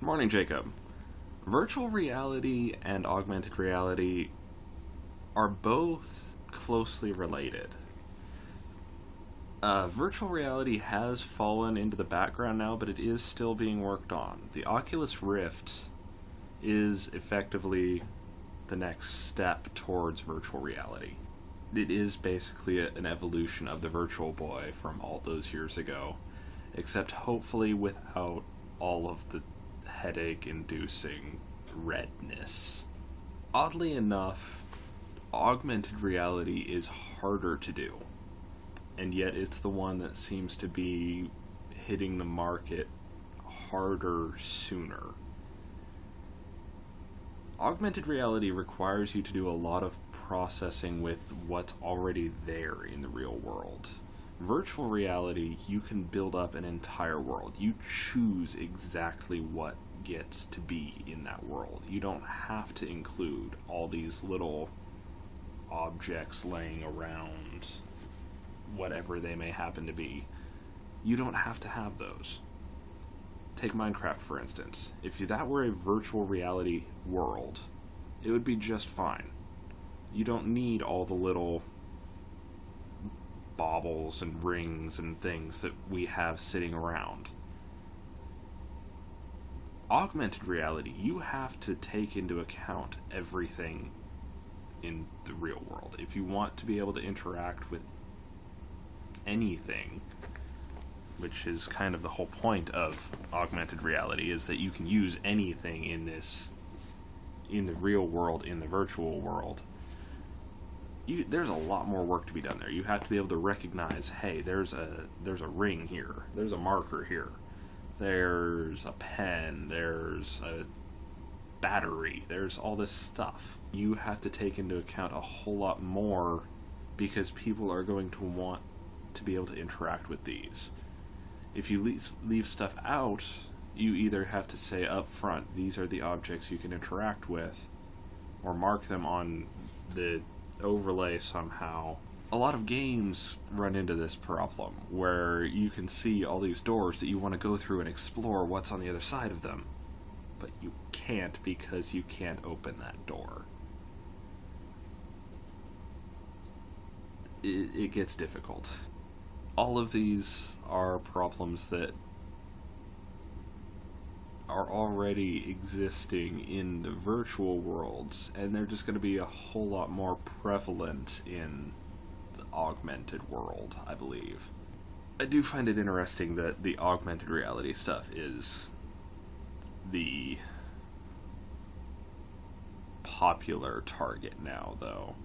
Morning, Jacob. Virtual reality and augmented reality are both closely related. Virtual reality has fallen into the background now, but it is still being worked on. The Oculus Rift is effectively the next step towards virtual reality. It is basically an evolution of the Virtual Boy from all those years ago, except hopefully without all of the headache-inducing redness. Oddly enough, augmented reality is harder to do, and yet it's the one that seems to be hitting the market harder sooner. Augmented reality requires you to do a lot of processing with what's already there in the real world. Virtual reality, you can build up an entire world. You choose exactly what gets to be in that world. You don't have to include all these little objects laying around, whatever they may happen to be. You don't have to have those. Take Minecraft, for instance. If that were a virtual reality world, it would be just fine. You don't need all the little baubles and rings and things that we have sitting around. Augmented reality, you have to take into account everything in the real world. If you want to be able to interact with anything, which is kind of the whole point of augmented reality, is that you can use anything in the real world, in the virtual world. There's a lot more work to be done there. You have to be able to recognize, hey, there's a ring here, there's a marker here, there's a pen, there's a battery, there's all this stuff. You have to take into account a whole lot more because people are going to want to be able to interact with these. If you leave stuff out, you either have to say up front, these are the objects you can interact with, or mark them on the overlay somehow. A lot of games run into this problem, where you can see all these doors that you want to go through and explore what's on the other side of them, but you can't because you can't open that door. It gets difficult. All of these are problems that are already existing in the virtual worlds, and they're just going to be a whole lot more prevalent in the augmented world, I believe. I do find it interesting that the augmented reality stuff is the popular target now, though.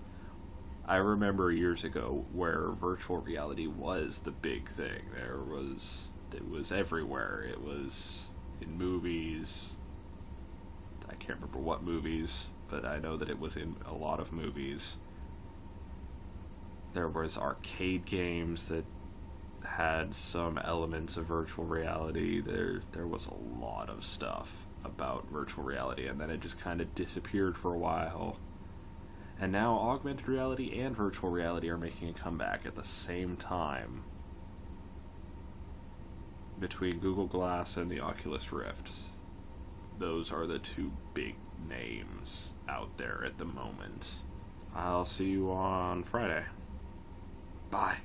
I remember years ago where virtual reality was the big thing. It was everywhere. It was in movies. I can't remember what movies, but I know that it was in a lot of movies. There was arcade games that had some elements of virtual reality. There was a lot of stuff about virtual reality, and then it just kind of disappeared for a while. And now augmented reality and virtual reality are making a comeback at the same time between Google Glass and the Oculus Rift. Those are the two big names out there at the moment. I'll see you on Friday. Bye.